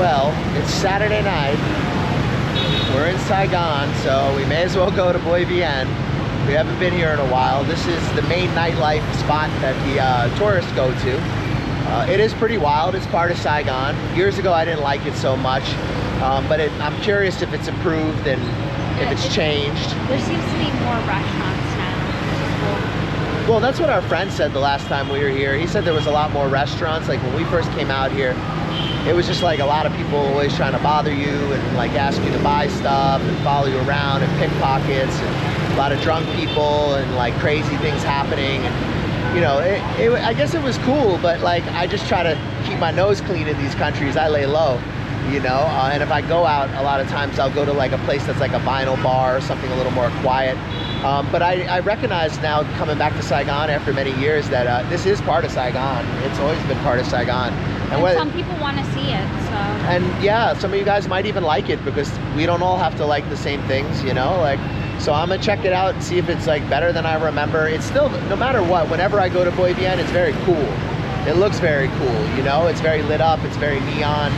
Well, it's Saturday night. We're in Saigon, so we may as well go to Bui Vien. We haven't been here in a while. This is the main nightlife spot that the tourists go to. It is pretty wild. It's part of Saigon. Years ago, I didn't like it so much, but I'm curious if it's improved and if it's changed. There seems to be more restaurants now, which is cool. Well, that's what our friend said the last time we were here. He said there was a lot more restaurants. Like when we first came out here, it was just like a lot of people always trying to bother you and like ask you to buy stuff and follow you around and pickpockets and a lot of drunk people and like crazy things happening. And you know, I guess it was cool, but like I just try to keep my nose clean in these countries. I lay low, you know, and if I go out, a lot of times I'll go to like a place that's like a vinyl bar or something a little more quiet. But I recognize now, coming back to Saigon after many years, that this is part of Saigon. It's always been part of Saigon. And some people want to see it, so. And yeah, some of you guys might even like it because we don't all have to like the same things, you know? Like, so I'm gonna check it out and see if it's like better than I remember. It's still, no matter what, whenever I go to Bui Vien, it's very cool. It looks very cool, you know? It's very lit up, it's very neon.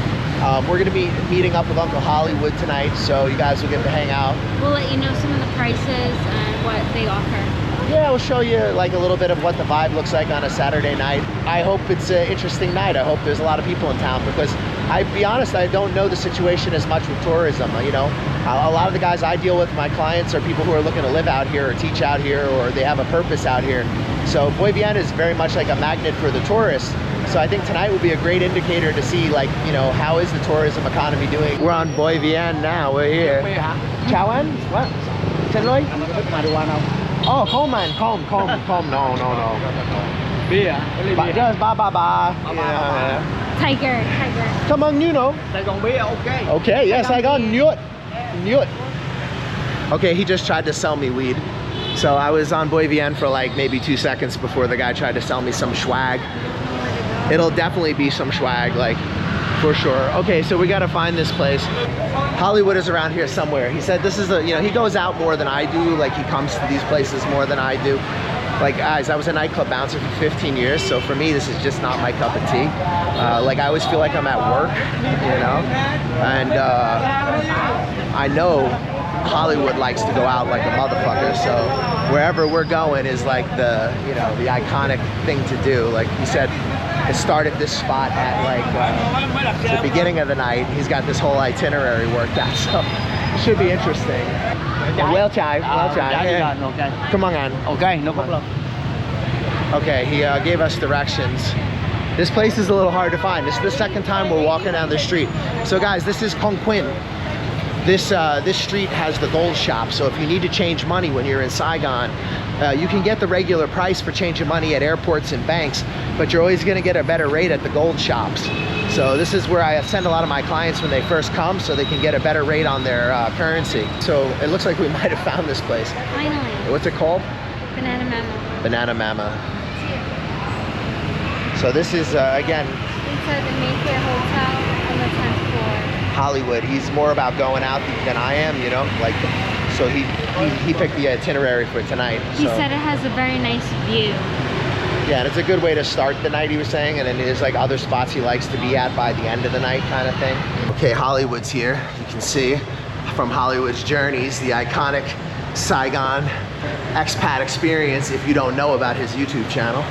We're gonna be meeting up with Uncle Hollywood tonight, so you guys will get to hang out. We'll let you know some of the prices and what they offer. Yeah, we'll show you like a little bit of what the vibe looks like on a Saturday night. I hope it's an interesting night. I hope there's a lot of people in town because I'll be honest, I don't know the situation as much with tourism. You know, a lot of the guys I deal with, my clients, are people who are looking to live out here or teach out here or they have a purpose out here. So Bui Vien is very much like a magnet for the tourists. So I think tonight will be a great indicator to see, like, you know, how is the tourism economy doing. We're on Bui Vien now, we're here. Chào anh, what? Xin lỗi? Oh, không man, không, no. Beer, Just ba. Yeah. Tiger. Come on, you know. Saigon beer, okay. Okay, yes, I got knew it. Okay, he just tried to sell me weed. So I was on Bui Vien for like maybe 2 seconds before the guy tried to sell me some swag. It'll definitely be some swag, like, for sure. Okay, so we gotta find this place. Hollywood is around here somewhere. He said this is a, you know, he goes out more than I do. Like, he comes to these places more than I do. Like, guys, I was a nightclub bouncer for 15 years, so for me, this is just not my cup of tea. Like, I always feel like I'm at work, you know? And I know Hollywood likes to go out like a motherfucker, so wherever we're going is like the, you know, the iconic thing to do. Like he said, it started this spot at like the beginning of the night. He's got this whole itinerary worked out, so it should be interesting. Well chai. Yeah. Okay. Come on. Okay, no problem. Okay, he gave us directions. This place is a little hard to find. This is the second time we're walking down the street. So guys, this is Hong Quin. This street has the gold shop, so if you need to change money when you're in Saigon, you can get the regular price for changing money at airports and banks, but you're always gonna get a better rate at the gold shops. So this is where I send a lot of my clients when they first come, so they can get a better rate on their currency. So it looks like we might have found this place. Finally. What's it called? Banana Mama. Banana Mama. It's here. So this is, again, Inside the Mayfair Hotel on the 10th floor. Hollywood. He's more about going out than I am, you know, like, so he picked the itinerary for tonight. He said it has a very nice view. Yeah, and it's a good way to start the night, he was saying, and then there's like other spots he likes to be at by the end of the night kind of thing. Okay, Hollywood's here. You can see from Hollywood's Journeys, the iconic Saigon expat experience if you don't know about his YouTube channel.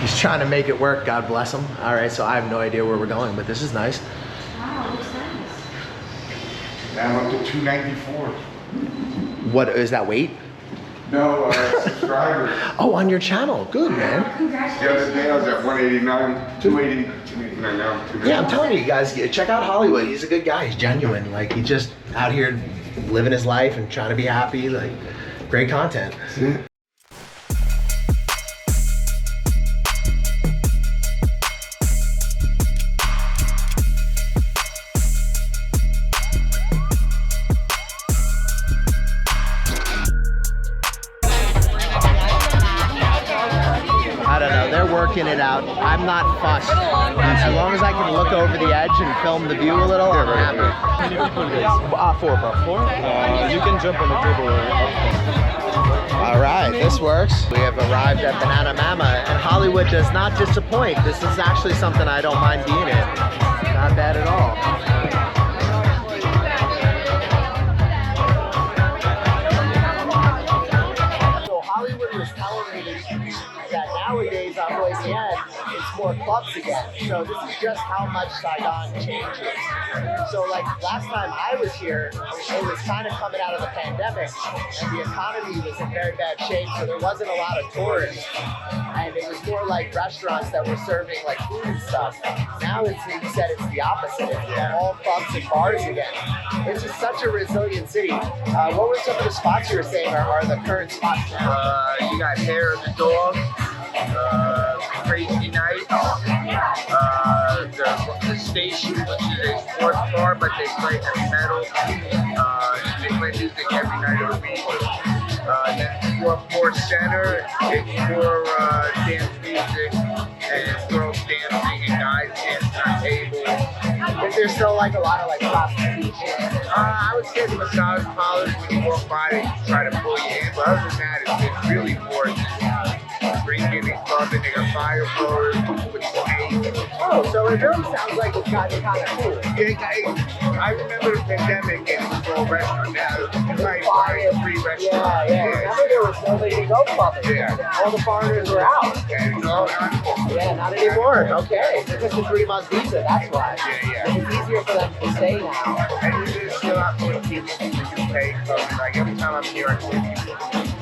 He's trying to make it work, God bless him. All right, so I have no idea where we're going, but this is nice. Wow, looks nice. Now up to 294. What is that weight? No, subscribers. Oh, on your channel. Good, man. The other day I was at 189, 289 now. Yeah, I'm telling you guys, check out Hollywood. He's a good guy. He's genuine. Like, he's just out here living his life and trying to be happy. Like, great content. I don't know, they're working it out. I'm not fussed. As long as I can look over the edge and film the view a little, I'm happy. How many people is? 4, bro. 4? You can jump on the table. All right, this works. We have arrived at Banana Mama, and Hollywood does not disappoint. This is actually something I don't mind being in. Not bad at all. So Hollywood was telling me that nowadays on Bui Vien, it's more clubs again. So this is just how much Saigon changes. So like last time I was here, it was kind of coming out of the pandemic and the economy was in very bad shape, so there wasn't a lot of tourists. And it was more like restaurants that were serving like food and stuff. Now he said it's the opposite. It's all clubs and bars again. It's just such a resilient city. What were some of the spots you were saying are the current spots now? You got Hair of the Dog, Crazy Night, the Station, which is a sports bar, but they play heavy metal. They play music every night of the week. Then for Center, it's for dance music and girls dancing and guys dancing on tables. Is there still like a lot of like prostitution? I would say the massage parlors, when you walk by, they try to pull you in, but other than that, it's really more just drinking and clubbing. They got fire blowers with snakes. Oh, so it really sounds like it's gotten kind of cool. I remember the pandemic and it was all restaurant now. It's like free restaurant. Yeah. Remember there was nobody to go clubbing. Yeah. All the foreigners were out. And it's all not Yeah, not anymore. Okay. It's just a 3-month visa, that's why. Yeah. It's easier for them to stay now. And there's still a lot more people you can pay. So like every time I'm here, I see people.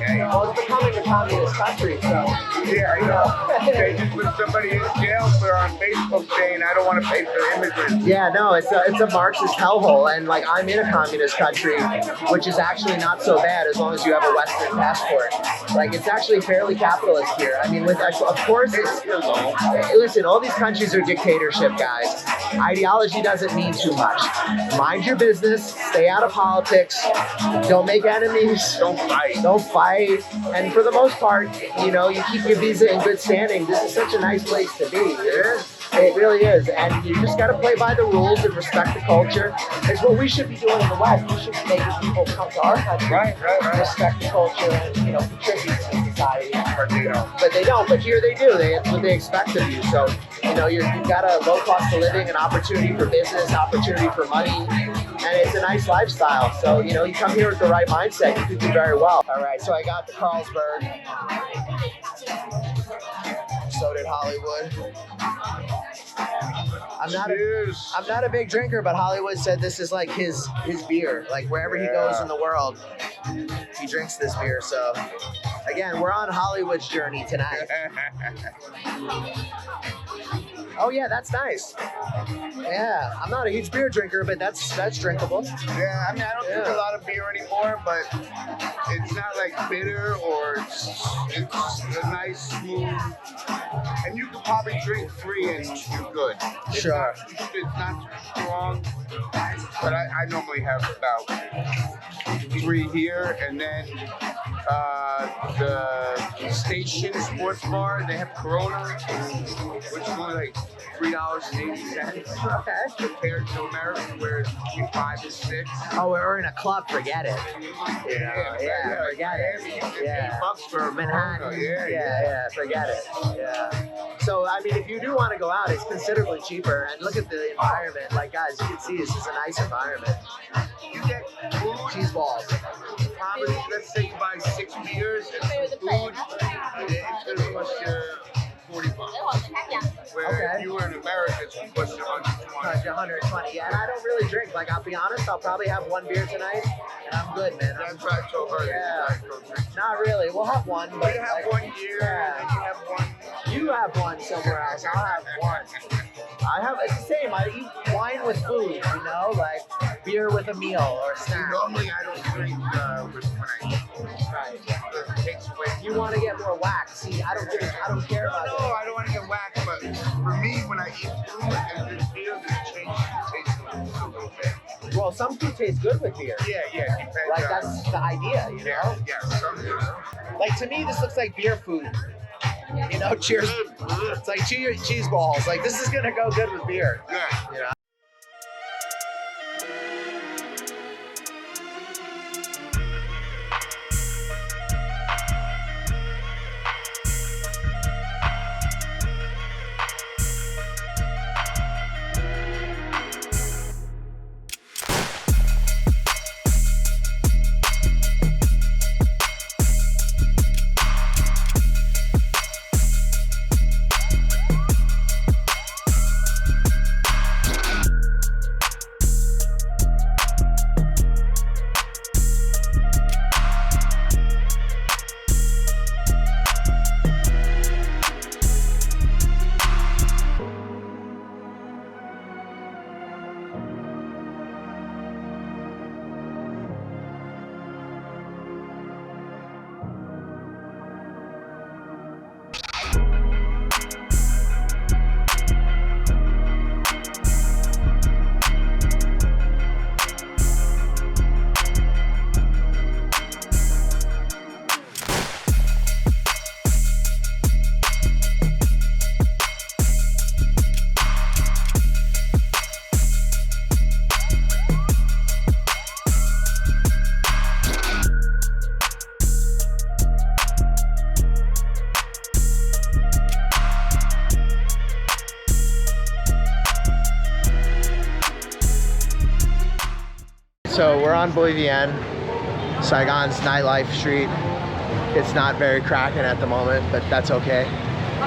Okay. Well, it's becoming a communist country, so. Yeah, I know. They just put somebody in jail for on Facebook saying, I don't want to pay for immigrants. Yeah, no, it's a Marxist hellhole, and like I'm in a communist country, which is actually not so bad as long as you have a Western passport. Like it's actually fairly capitalist here. I mean, with of course, listen, all these countries are dictatorship, guys. Ideology doesn't mean too much. Mind your business, stay out of politics, don't make enemies, don't fight, and for the most part, you know, you keep your visa in good standing. This is such a nice place to be. It really is, and you just got to play by the rules and respect the culture. It's what we should be doing in the West. We should be making people come to our country, respect the culture, and contribute to society. But they don't. But here they do. It's what they expect of you. So you've got a low cost of living, an opportunity for business, opportunity for money, and it's a nice lifestyle. So you come here with the right mindset, you could do very well. All right, so I got the Carlsberg. So did Hollywood. I'm not a big drinker, but Hollywood said this is like his beer. Like wherever he goes in the world, he drinks this beer. So again, we're on Hollywood's journey tonight. Oh yeah, that's nice. Yeah, I'm not a huge beer drinker, but that's drinkable. Yeah, I mean, I don't drink a lot of beer anymore, but it's not like bitter or it's a nice, smooth, and you could probably drink 3 and you're good. It's not too strong, but I normally have about 3 here, and then the Station Sports Bar, they have Corona, which is only like $3.80. Okay. Compared to America, where it's between 5 and 6. Oh, we're in a club. Forget it. Yeah, forget it. Yeah. $8 for Manhattan. Yeah, forget it. Yeah. So, I mean, if you do want to go out, it's considerably cheaper. And look at the environment. Like, guys, you can see this is a nice environment. You get food, cheese balls. Probably, let's say you buy 6 beers and some food, it's going to cost you $40. Where if you were in America, it's going to cost you $120. Yeah, and I don't really drink. Like, I'll be honest, I'll probably have 1 beer tonight, and I'm good, man. That's right, so hard. Yeah. Not really. We'll have 1. But we have 1 here, and you have 1. You have 1 somewhere else. I'll have 1. It's the same. I eat wine with food, like beer with a meal or a snack. Normally, I don't drink when I eat. Right. It takes away. You want to get more wax. See, I don't care about that. No, I don't want to get wax, but for me, when I eat food and this beer, it changes the taste a little bit. Well, some food tastes good with beer. Yeah, depends. Like, that's the idea, Yeah, some do. Like, to me, this looks like beer food. Cheers. It's like cheese balls. Like, this is going to go good with beer. Yeah. on Bui Vien, Saigon's Nightlife Street. It's not very cracking at the moment, but that's okay.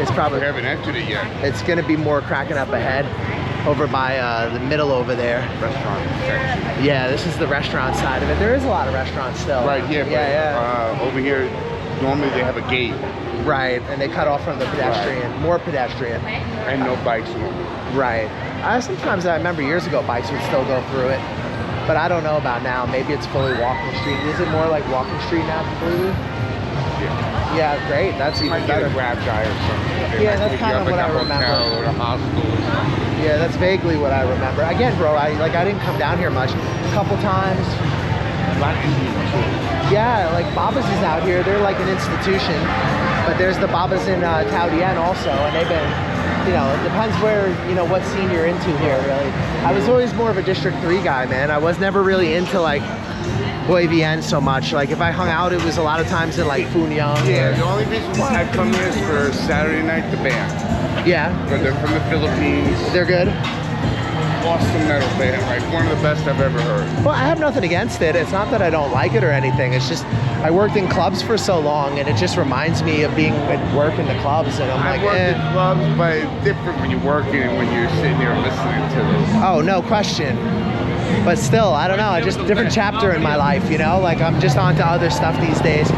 It's probably, We haven't entered it yet. it's gonna be more cracking up ahead, over by the middle over there. Restaurant section. Yeah, this is the restaurant side of it. There is a lot of restaurants still. Right here, but Yeah, over here, normally they have a gate yeah. Right, and they cut off from the pedestrian, more pedestrian. and no bikes. Right. Sometimes I remember years ago bikes would still go through it, but I don't know about now. Maybe it's fully walking street. Is it more like walking street now completely? Yeah. Yeah, great. That's even Might get better. a grab guy or something. Yeah, that's kind of what I remember. Hotel or a hostel or something. Yeah, that's vaguely what I remember. Again, bro, I didn't come down here much. A couple times. A lot easier too. Yeah, like Baba's is out here. They're like an institution. But there's the Baba's in Tao Dien also, and they've been, you know, it depends where, you know, what scene you're into here, really. I was always more of a District 3 guy, man. I was never really into like Bui Vien so much. Like if I hung out, it was a lot of times in like Phu Nhang. Yeah, the only reason why I come here is for Saturday night, the band. Yeah, But they're from the Philippines. they're good. Awesome metal band, like one of the best I've ever heard. Well, I have nothing against it. It's not that I don't like it or anything. It's just I worked in clubs for so long, and it just reminds me of being at work in the clubs. And I'm I've like, worked eh. in clubs, but it's different when you're working and when you're sitting there listening to this. Oh, no question. But still, I don't know. I just different chapter in my life, you know. Like I'm just on to other stuff these days.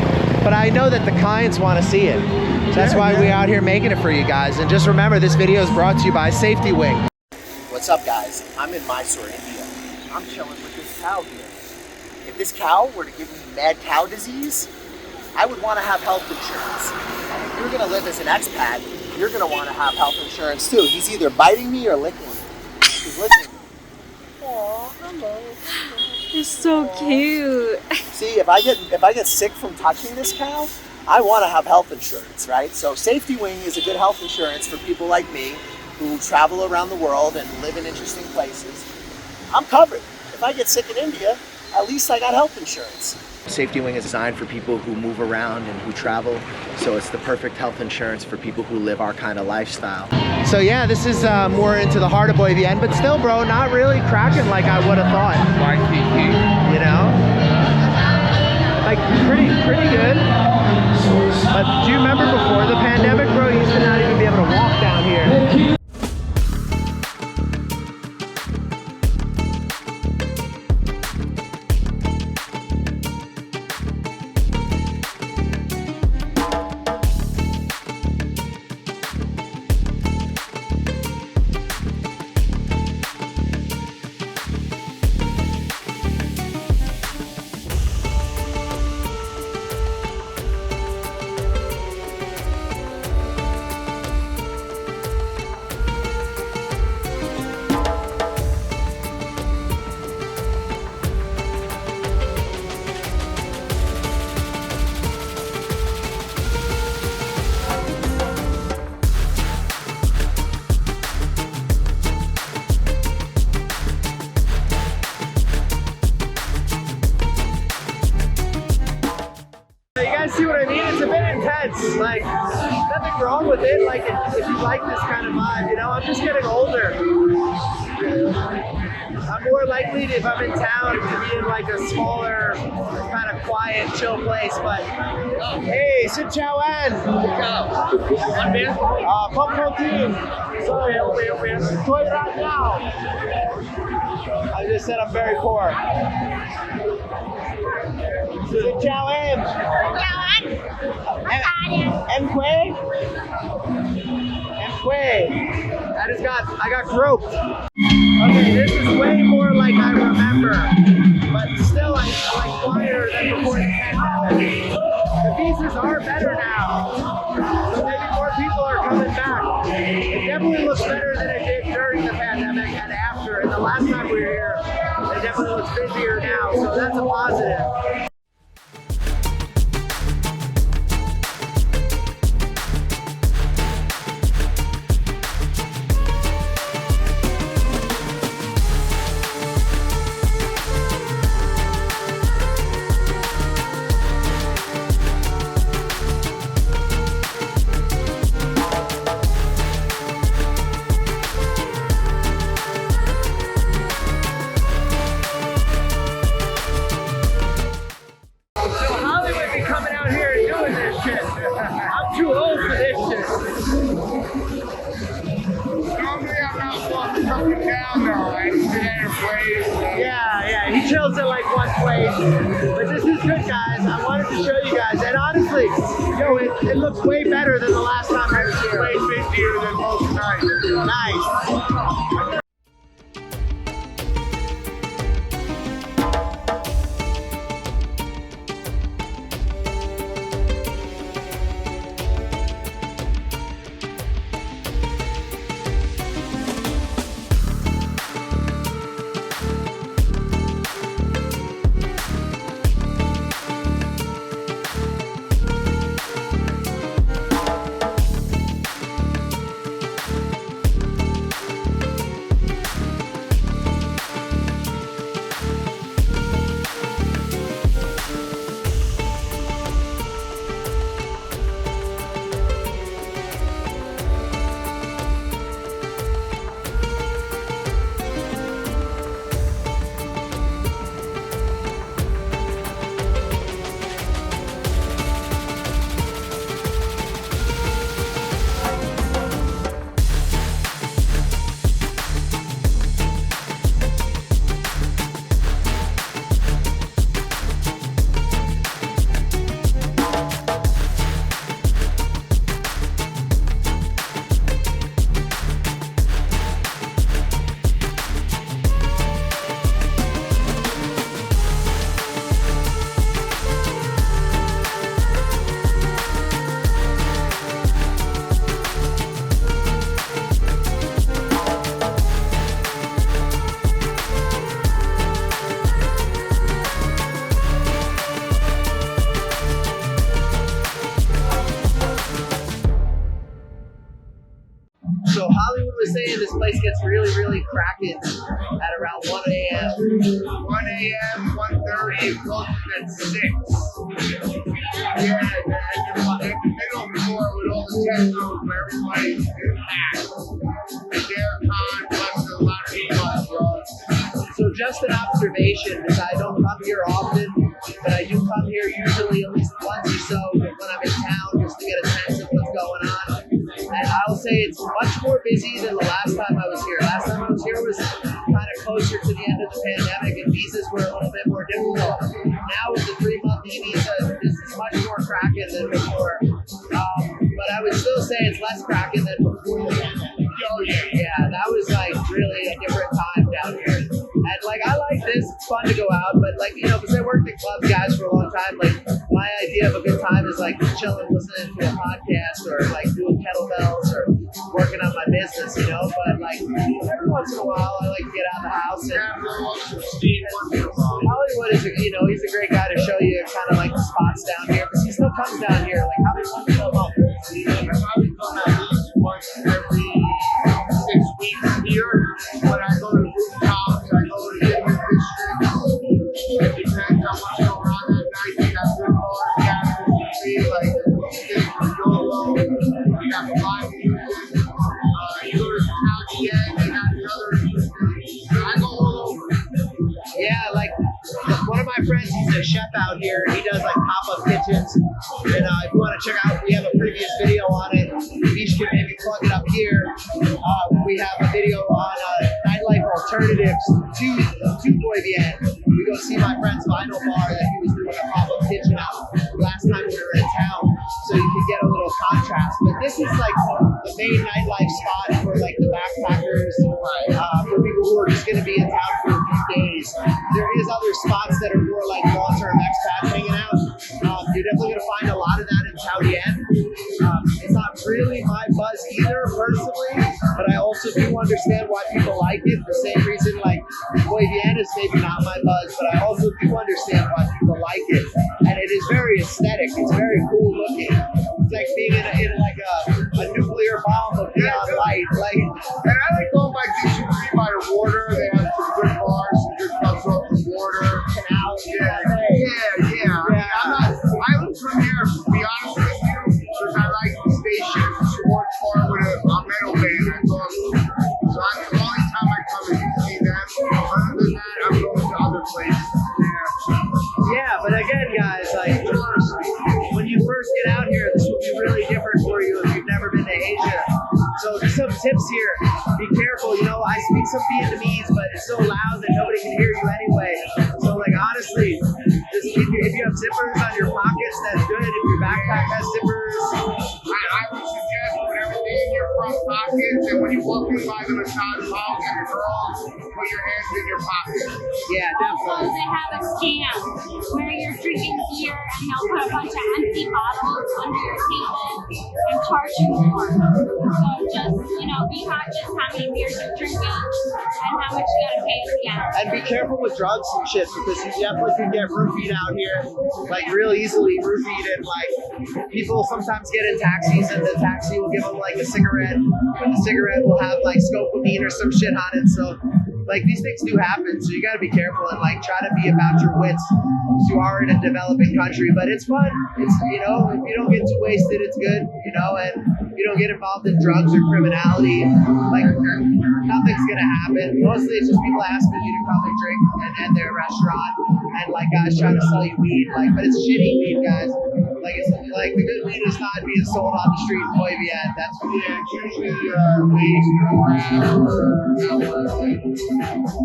But I know that the clients want to see it. So that's why we're out here making it for you guys. And just remember, this video is brought to you by Safetywing. What's up, guys? I'm in Mysore, India. I'm chilling with this cow here. If this cow were to give me mad cow disease, I would want to have health insurance. And if you're going to live as an expat, you're going to want to have health insurance too. He's either biting me or licking me. He's licking me. Aw, hello. You're so cute. See, if I get sick from touching this cow, I want to have health insurance, right? So Safetywing is a good health insurance for people like me who travel around the world and live in interesting places. I'm covered. If I get sick in India, at least I got health insurance. Safetywing is designed for people who move around and who travel, so it's the perfect health insurance for people who live our kind of lifestyle. So yeah, this is more into the heart of Bui Vien, but still, bro, not really cracking like I would have thought. Waikiki. You know, like pretty good. But do you remember before the pandemic, bro? You used to not even be able to walk down here. See what I mean? It's a bit intense. Like, nothing wrong with it. Like, if you like this kind of vibe, you know, I'm just getting older. I'm more likely to, if I'm in town, to be in like a smaller, kind of quiet, chill place. But hey, Xin Chao An. Pump protein. Sorry, Toy right now. I just said I'm very poor. Xin Chao Em. Em Quay? Em Quay. I got groped. Okay, this is way more like I remember, but still like quieter than before the pandemic. The visas are better now, so maybe more people are coming back. It definitely looks better than it did during the pandemic and after. And the last time we were here, it definitely looks busier now, so that's a positive. right. But this is good, guys. I wanted to show you guys. And honestly, yo, it looks way better than the last time I was here. Way busier than most nights. Nice. So Hollywood was saying this place gets really, really cracking at around 1 a.m. 1 a.m., 1:30, it closes at 6. Yeah, and the middle floor with all the techno where everybody's packed. And they're con, plus a lot of people on drugs. So just an observation, because I don't come here often, but I do come here usually at least once or so when I'm in town just to get a sense of what's going on. And I'll say it's much more busy than the last time I was here. Last time I was here was kind of closer to the end of the pandemic and visas were a little bit more difficult. Now with the 3-month visa, this is much more cracking than before. But I would still say it's less cracking than before the pandemic. Oh, yeah. Yeah, that was like really a different time down here. And like, I like this, it's fun to go out, but like, you know, because I worked in clubs, guys, for a long time, like, my idea of a good time is like chilling, listening to a podcast or like doing kettlebells or working on my business, you know, but like, every once in a while, I like to get out of the house. And Hollywood is, you know, he's a great guy to show you kind of like the spots down here, because he still comes down here, like, how many months ago? I probably come at least once every 6 weeks here. When I go to Rooftop, I go to the district. It depends on what's going on that night. We got good bars, gas, like things for YOLO. We got live music. You go to County End, they got another music. I go all over. Yeah, like one of my friends, he's a chef out here. He does like pop-up kitchens. And if you want to check out, we have a previous video on it. Each can maybe plug it up here. We have a video on nightlife alternatives to Bui Vien. We go see my friend's vinyl bar that he was doing a pop-up kitchen out last time we were in town, so you can get a little contrast. But this is like the main nightlife spot for like the backpackers, for people who are just going to be in town for a few days. There is other spots that are more like long-term expats hanging out. You're definitely going to find a lot of that in Taoyuan. It's not really my buzz either, personally, but I also do understand why people like it. The same reason, like, Bui Vien is maybe not my buzz, but I also do understand why people like it. And it is very aesthetic. It's very cool looking. It's like being in like a nuclear bomb of neon light. Like, and I like going by DC3 by the water. They have some good bars, some good clubs off the water. Canals. Yeah. I live from here, to be honest with you, because I like the station, sports bar with a metal band. That's awesome. So the only time I come is to see them. Other than that, I'm going to other places. Yeah, but again, guys, like, when you first get out here, this will be really different for you if you've never been to Asia. So just some tips here. Be careful, you know, I speak some Vietnamese, but it's so loud that nobody can hear you anyway. So like, honestly, your pockets, that's good. If your backpack has zippers, I would suggest put everything in your front pockets, and when you walk in by the massage parlor and the girls, put your hands in your pockets. yeah, Also, definitely. they have a scam where you're drinking beer and they'll put a bunch of empty bottles under your table and charge you more. So just, be conscious how many beers you're drinking and how much you gotta pay at the end. And be careful with drugs and shit, because you definitely can get roofied out here, like real easily roofied, and like people sometimes get in taxis and the taxi will give them like a cigarette, but the cigarette will have like scopolamine or some shit on it. So like these things do happen, so you got to be careful and like try to be about your wits, because you are in a developing country. But it's fun. It's if you don't get too wasted, it's good. And you don't get involved in drugs or criminality. Like nothing's gonna happen. Mostly it's just people asking you to come and drink and their restaurant, and like guys trying to sell you weed. Like, but it's shitty weed, guys. Like it's like the good weed is not being sold on the street in Bui Vien. That's what It's usually weed,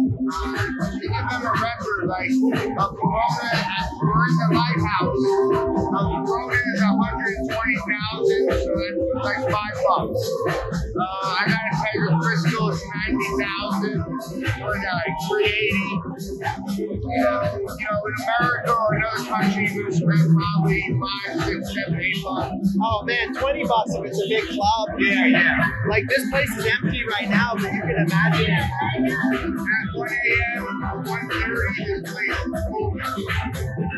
to give them a record, like a Corona we're in the Lighthouse. A Corona is 120,000, so that's like $5. I gotta tell you, Crystal is 90,000, or like 380. In America or another country, you would spend probably $5, $6, $7, $8. oh man, $20 if it's a big club. Yeah. Like this place is empty right now, but you can imagine. At 1 a.m., 1:30, this place is moving.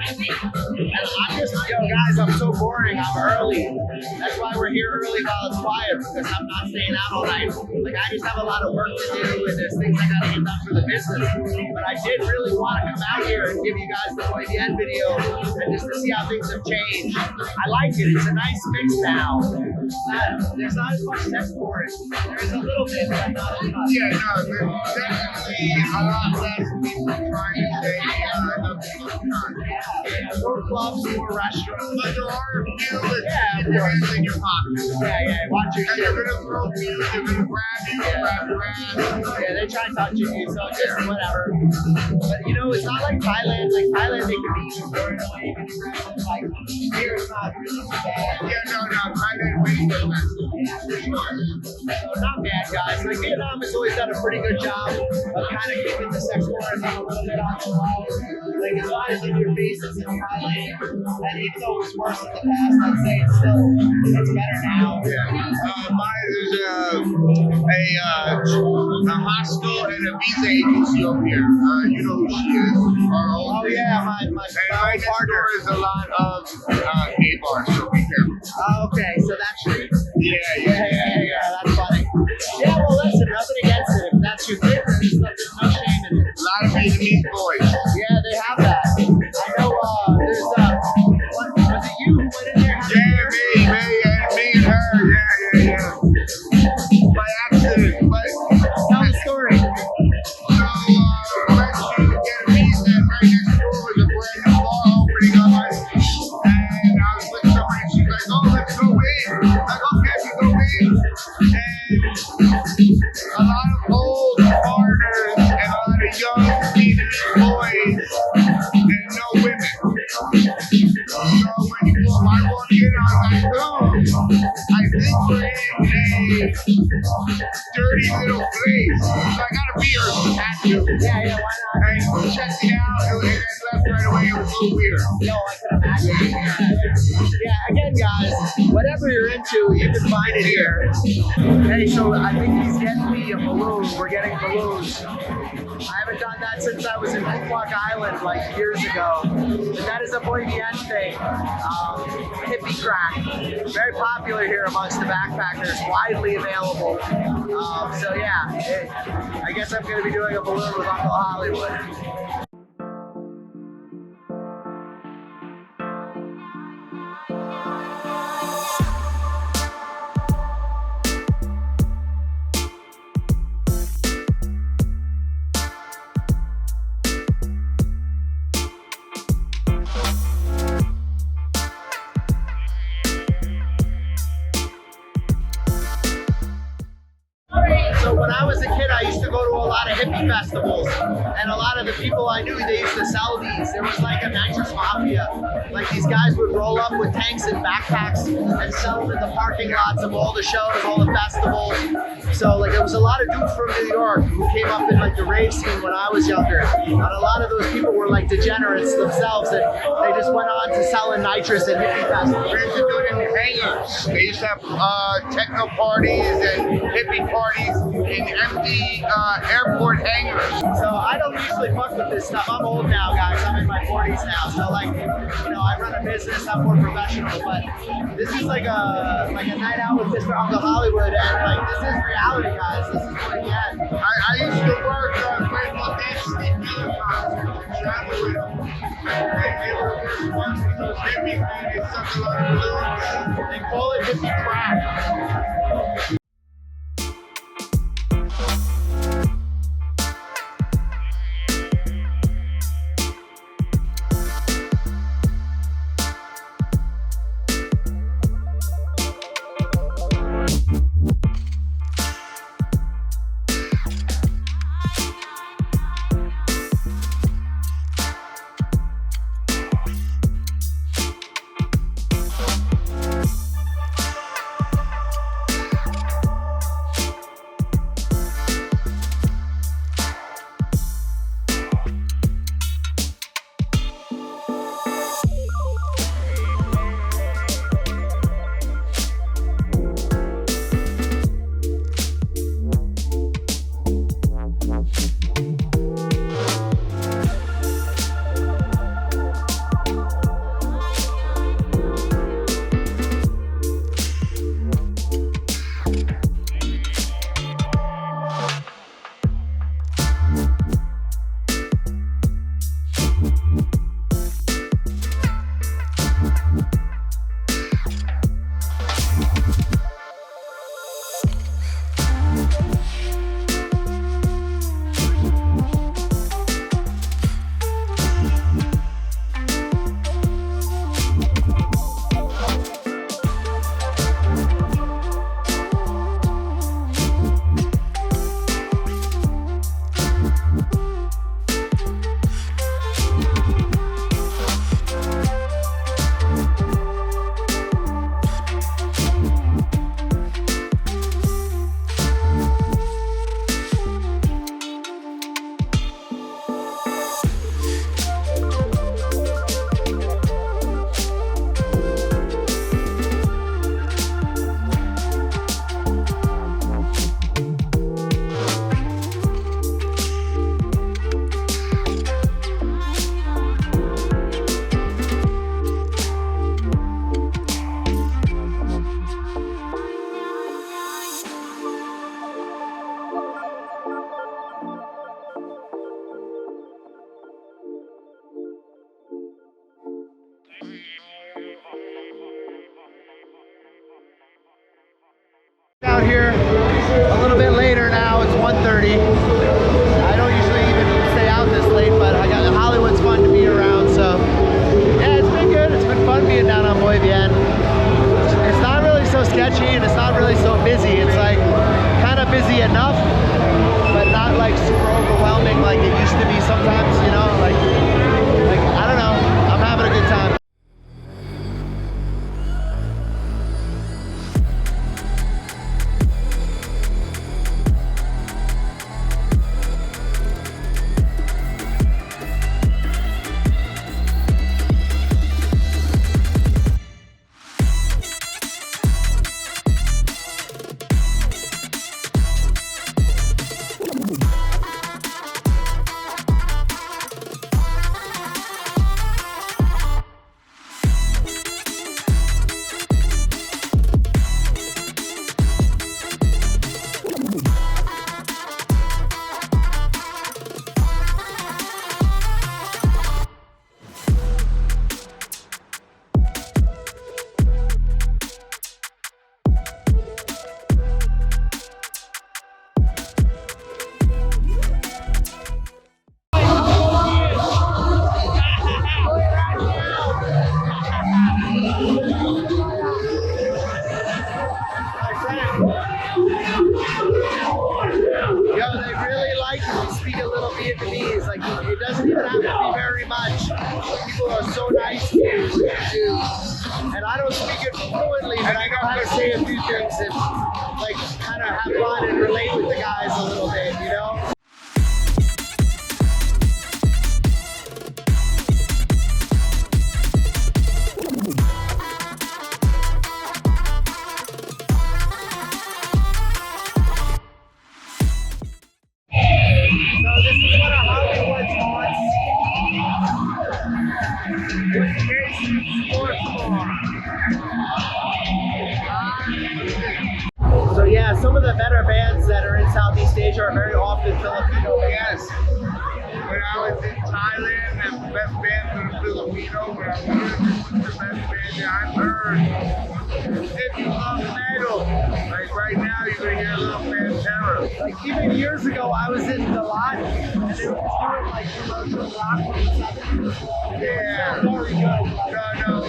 And I'm just, guys, I'm so boring. I'm early. That's why we're here early while it's quiet, because I'm not staying out all night. Like, I just have a lot of work to do, and there's things I gotta get done for the business. But I did really want to come out here and give you guys the Bui Vien video, and just to see how things have changed. I like it. It's a nice mix now. There's not as much sex for it. There is a little bit, but not as much. Yeah, no, there's definitely a lot less people trying to say More clubs, more restaurants. but there are a few that Yeah, keep your hands in your pocket. Yeah, watch your And shit. they're gonna throw you, they're gonna grab you, grab your ass. Yeah, they try touching you, so just whatever. But it's not like Thailand. Like Thailand, they can be even more annoying and aggressive. Like here, it's not really too bad. Yeah, no, I didn't wait for that. So not bad, guys. Like Vietnam has always done a pretty good job of kind of keeping the sex tourism a little bit on the low. Like it's not as in your face as in Thailand, and even though it was worse in the past, I'd say it's better now. There's a hostel and a visa agency over here. You know who she is. Oh yeah, my And right next door is a lot of gay bars, so be careful. Oh, okay, so that's true. Yeah. That's funny. Yeah, well, listen, nothing against it. If that's your thing, there's no shame in it. A lot of Vietnamese boys. Yeah, they have that. I know. There's was it you who went in there? Me and her. Yeah. By accident, but Tell the story. so once you get a visa, right next door was a brand new bar opening up, and I was with somebody, and she's like, "Oh, let's go in." I'm like, "Okay, we go in," and a lot of old foreigners and a lot of young Vietnamese boys and no women. So when I walked in, I was like, "Oh, I think we're in a dirty little place." So I got a beer, had to. Yeah, why not? And checked it out, and left right away. It was a little weird. No, I can imagine. Yeah, again, guys, whatever you're into, you can find it here. Hey, so I think he's getting me a balloon. We're getting balloons. I haven't done that since I was in Phuoc Island like years ago. And that is a Bui Vien thing. Hippie crack. Very popular here amongst the backpackers, widely available. So yeah, I guess I'm going to be doing a balloon with Uncle Hollywood. So when I was a kid, I used to go to a lot of hippie festivals, and a lot of the people I knew, they used to sell these. There was like a nitrous mafia. Like these guys would roll up with tanks and backpacks and sell them in the parking lots of all the shows, all the festivals. So like there was a lot of dudes from New York who came up in like the rave scene when I was younger, and a lot of those people were like degenerates themselves, and they just went on to selling nitrous and hippie festivals. We used to do it in hangars. They used to have techno parties and hippie parties in empty airport hangars. So I don't usually fuck with this stuff. I'm old now, guys. I'm in my 40s now. So like, you know, I run a business. I'm more professional. But this is like a night out with Mr. Uncle Hollywood, and like this is reality, guys. This is Bui Vien. I used to work with these Steve Miller concerts and travel with them. And they were sponsoring those hippie things. They suck a lot of balloons. They call it hippie crack. Out here a little bit later now. It's 1:30. I don't usually even stay out this late, but Hollywood's fun to be around. So yeah, it's been good. It's been fun being down on Bui Vien. It's not really so sketchy, and it's not really so busy. It's like kind of busy enough, but not like super overwhelming like it used to be sometimes. You know, like I don't know. I'm having a good time. Yo, they really like me. speak a little Vietnamese. Like it doesn't even have to be very much. People are so nice to you. And I don't speak it fluently, but I know how to say a few things and like kind of have fun and relate with the guys a little bit, you know? So yeah, some of the better bands that are in Southeast Asia are very often Filipino. Yes. When I was in Thailand, the best band was Filipino. When I was here, the best band that I've heard. If you love metal, like right now, you're gonna hear a little Pantera. Like even years ago, I was in the lot and they were just doing like commercial rock from the 70s. Yeah. Very good. No, it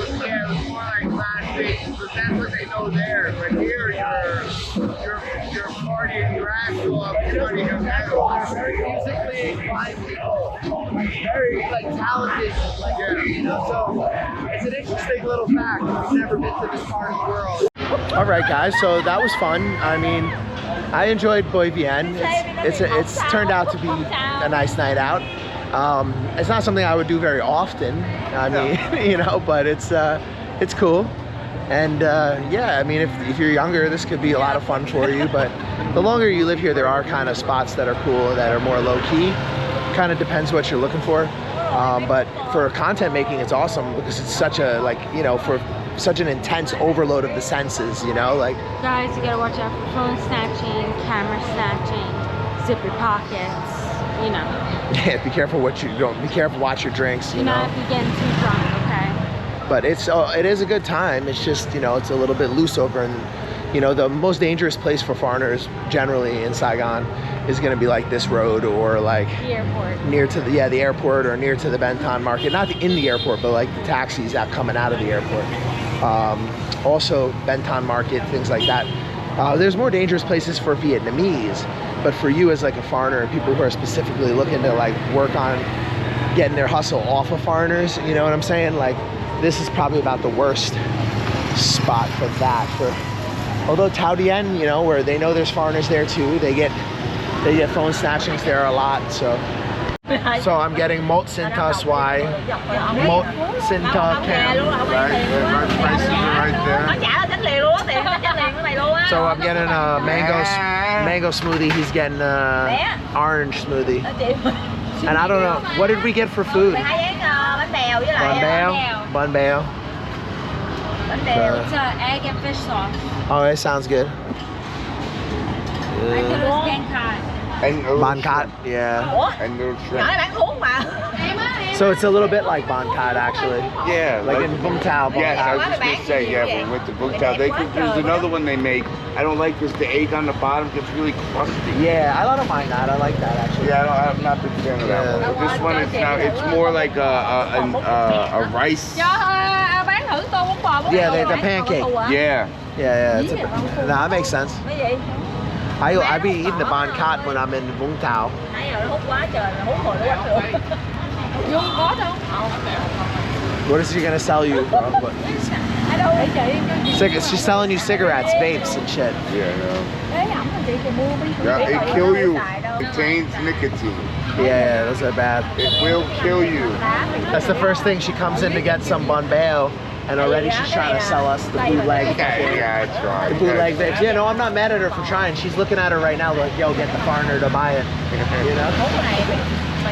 was more like classic, but that's what they know there. But here, you're partying your ass off, you're gonna hear metal. Very musically inclined people, very like talented, like you know. So it's an interesting little fact. We've never been to this part of the world. All right, guys. So that was fun. I mean, I enjoyed Bui Vien. It's turned out to be a nice night out. It's not something I would do very often. I mean, you know, but it's cool. And yeah, I mean, if you're younger, this could be a lot of fun for you. But the longer you live here, there are kind of spots that are cool, that are more low key. Kind of depends what you're looking for. But for content making, it's awesome because it's such a, like, you know, for such an intense overload of the senses, you know, like. Guys, you gotta watch out for phone snatching, camera snatching, zip your pockets, you know. Yeah, be careful what you don't. Be careful, watch your drinks. You know. Not if you're getting too drunk, okay? But it is a good time. It's just, you know, it's a little bit loose over, and you know, the most dangerous place for foreigners generally in Saigon is going to be like this road or like The airport. near to the airport or near to the Benton market. Not in the airport, but like the taxis that coming out of the airport. Also Benton market, things like that. There's more dangerous places for Vietnamese, but for you as like a foreigner, people who are specifically looking to like work on getting their hustle off of foreigners, you know what I'm saying? Like, this is probably about the worst spot for that. Although Tao Dien, you know, where they know there's foreigners there too, they get phone snatchings there a lot. So I'm getting Mot Sinta Swai, Mot Sinta Cam. Right there. So I'm getting a mango smoothie. He's getting a orange smoothie. And I don't know, what did we get for food? Bun bao. It's egg and fish sauce. Oh, it sounds good. I thought it was gang cod. Ban Kat, yeah. And no shrimp. So it's a little bit like Ban Kat actually. Yeah, Like in Vung Tau. yes, I was just gonna say, yeah, we went to Rooftop. There's another one they make. I don't like this. The egg on the bottom gets really crusty. Yeah, I don't mind that. I like that actually. Yeah, I'm not a big fan of that Yeah. one. This one is now. It's more like a rice. Yeah, the pancake. Yeah. Yeah, it's that makes sense. I be eating the Ban Kat when I'm in Vung Tau. What is she gonna sell you, bro? She's selling you cigarettes, vapes, and shit. Yeah, it kill you. It contains nicotine. Yeah, those are bad. It will kill you. That's the first thing. She comes in to get some bun bao, and already she's trying to sell us the bootleg. Yeah, I tried. The bootleg vapes. Yeah, no, I'm not mad at her for trying. She's looking at her right now like, yo, get the foreigner to buy it. You know?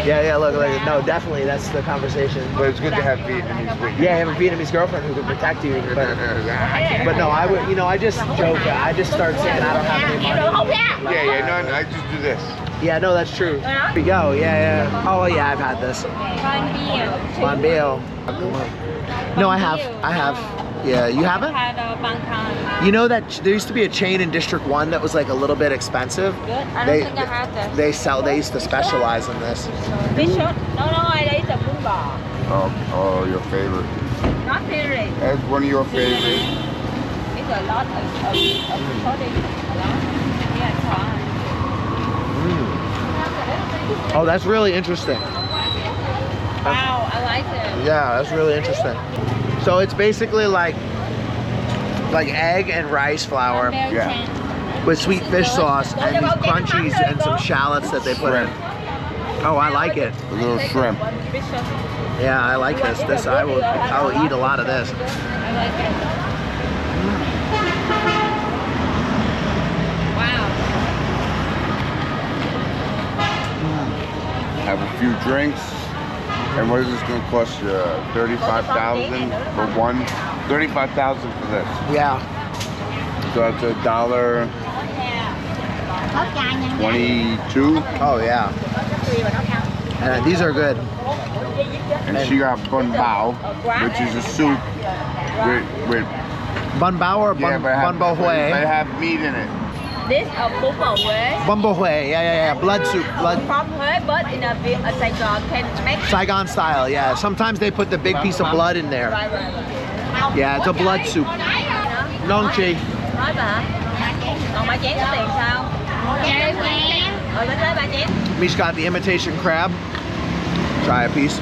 Yeah, look, no, definitely, that's the conversation. But it's good to have Vietnamese with you. Yeah, have a Vietnamese girlfriend who can protect you. But no, I would, you know, I just joke. I just start saying I don't have any money. Yeah, no, I just do this. Yeah, no, that's true. Here we go. Yeah. Oh, yeah, I've had this. Ban bio. No, I have. Yeah, you haven't? Had bang cod. You know that there used to be a chain in District 1 that was like a little bit expensive? Good. I don't think I had this. They used to specialize in this. Fish sauce? No, I ate the bún bò. Oh, your favorite. Not favorite. That's one of your favorites. It's a lot of sauce. Yeah, it's hot. Oh, that's really interesting. Wow, I like it. Yeah, that's really interesting. So it's basically like egg and rice flour with sweet fish sauce and these crunchies and some shallots that they put in. Oh, I like it. A little shrimp. Yeah, I like this. I will eat a lot of this. I like it. Wow. Have a few drinks. And what is this going to cost you? 35,000 for one? 35,000 for this. Yeah. So that's $1.22. Oh yeah. And these are good. And she got bun bao, which is a soup with Bun bao or bun bo they hui? have meat in it. This is bún bò Huế Bun bo hui. Yeah. Blood soup. Blood. from Huế, but in a Saigon can make Saigon style. Yeah. Sometimes they put the big piece of blood in there. Yeah, it's a blood soup. Nong chi. nói bà hả? Còn ba chén có tiền sao? Ở bên đây ba chén. Mish got the imitation crab. Try a piece.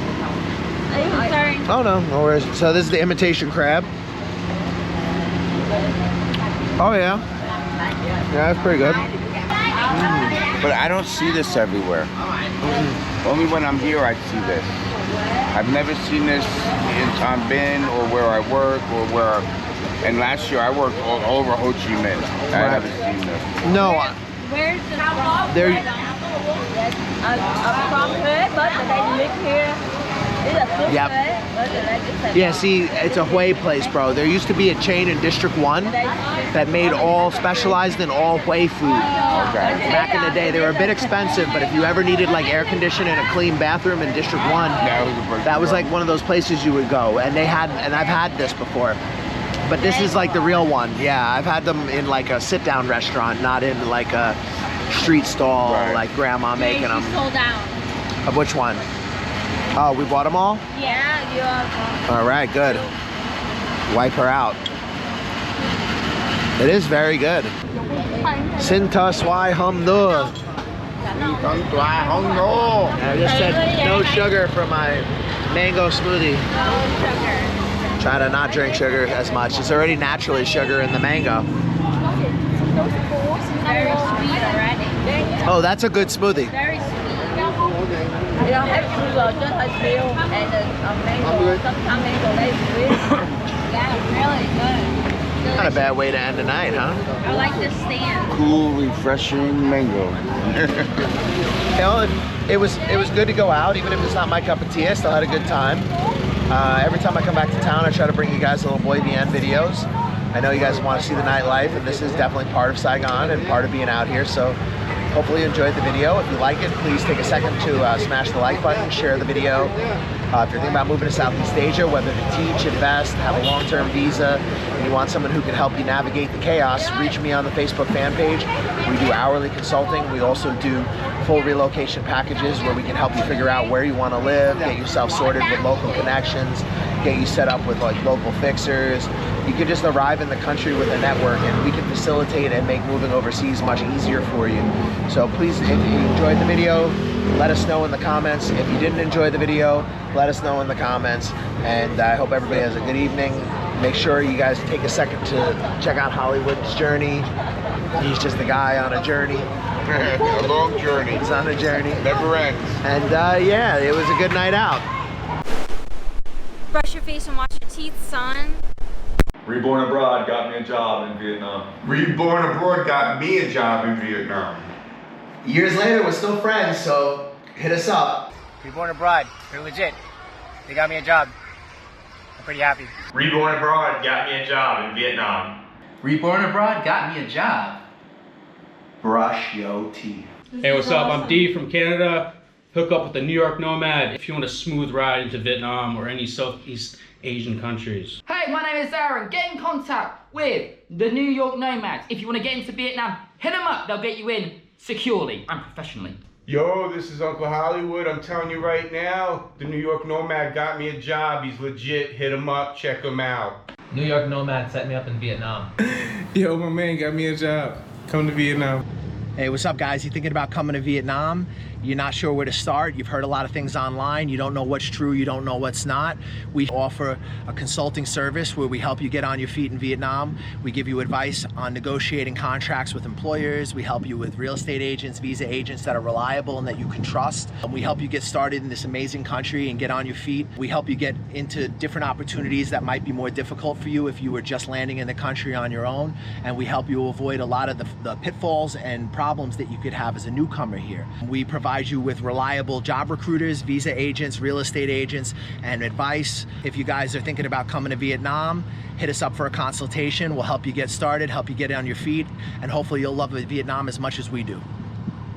Sorry. Oh no worries. So this is the imitation crab. Oh yeah. Yeah, that's pretty good. But I don't see this everywhere. Only when I'm here I see this. I've never seen this in Tom Bin or where I work or where. And last year I worked all over Ho Chi Minh. I haven't seen this. No. Where's the from? There. From Huế, but they live here. This is soup Yep. Huế, but they just Yeah, see, it's a Hui place, bro. There used to be a chain in District 1 that made specialized in all Hui food. Back in the day, they were a bit expensive, but if you ever needed like air conditioning and a clean bathroom in District 1, that was like one of those places you would go. And I've had this before. But this is like the real one. Yeah, I've had them in like a sit-down restaurant, not in like a street stall, like grandma making them. Sold out. Of which one? Oh, we bought them all? Yeah, you are. All right, good. Wipe her out. It is very good. Sinta swai hum nu. I just said no sugar for my mango smoothie. Try to not drink sugar as much. It's already naturally sugar in the mango. Very sweet already. Oh, that's a good smoothie. Very sweet. You don't have sugar, just a milk and mango. Sometimes mango is sweet. Yeah, really good. Not a bad way to end the night, huh? I like this stand. Cool, refreshing mango. You know, it was good to go out, even if it's not my cup of tea. I still had a good time. Every time I come back to town, I try to bring you guys little Bui Vien videos. I know you guys want to see the nightlife, and this is definitely part of Saigon and part of being out here. So hopefully you enjoyed the video. If you like it, please take a second to smash the like button, share the video. If you're thinking about moving to Southeast Asia, whether to teach, invest, have a long-term visa, and you want someone who can help you navigate the chaos, reach me on the Facebook fan page. We do hourly consulting. We also do full relocation packages where we can help you figure out where you want to live, get yourself sorted with local connections, get you set up with like local fixers. You can just arrive in the country with a network, and we can facilitate and make moving overseas much easier for you. So please, if you enjoyed the video, let us know in the comments. If you didn't enjoy the video, let us know in the comments. And I hope everybody has a good evening. Make sure you guys take a second to check out Hollywood's journey. He's just a guy on a journey. A long journey. He's on a journey. Never ends. And yeah, it was a good night out. Brush your face and wash your teeth, son. Reborn abroad got me a job in Vietnam. Reborn abroad got me a job in Vietnam. Years later, we're still friends, so hit us up. Reborn abroad, they're legit. They got me a job. I'm pretty happy. Reborn abroad got me a job in Vietnam. Reborn abroad got me a job. Brush your teeth. Hey, what's up? I'm D from Canada. Hook up with the New York Nomad if you want a smooth ride into Vietnam or any Southeast Asian countries. Hey, my name is Aaron. Get in contact with the New York Nomads. If you want to get into Vietnam, hit them up. They'll get you in securely and professionally. Yo, this is Uncle Hollywood. I'm telling you right now, the New York Nomad got me a job. He's legit. Hit him up. Check him out. New York Nomad set me up in Vietnam. Yo, my man got me a job. Come to Vietnam. Hey, what's up, guys? You thinking about coming to Vietnam? you're not sure where to start, you've heard a lot of things online, you don't know what's true, you don't know what's not, we offer a consulting service where we help you get on your feet in Vietnam. We give you advice on negotiating contracts with employers. We help you with real estate agents, visa agents that are reliable and that you can trust. We help you get started in this amazing country and get on your feet. We help you get into different opportunities that might be more difficult for you if you were just landing in the country on your own. And we help you avoid a lot of the pitfalls and problems that you could have as a newcomer here. We provide you with reliable job recruiters, visa agents, real estate agents, and advice. If you guys are thinking about coming to Vietnam, hit us up for a consultation. We'll help you get started, help you get on your feet, and hopefully you'll love Vietnam as much as we do.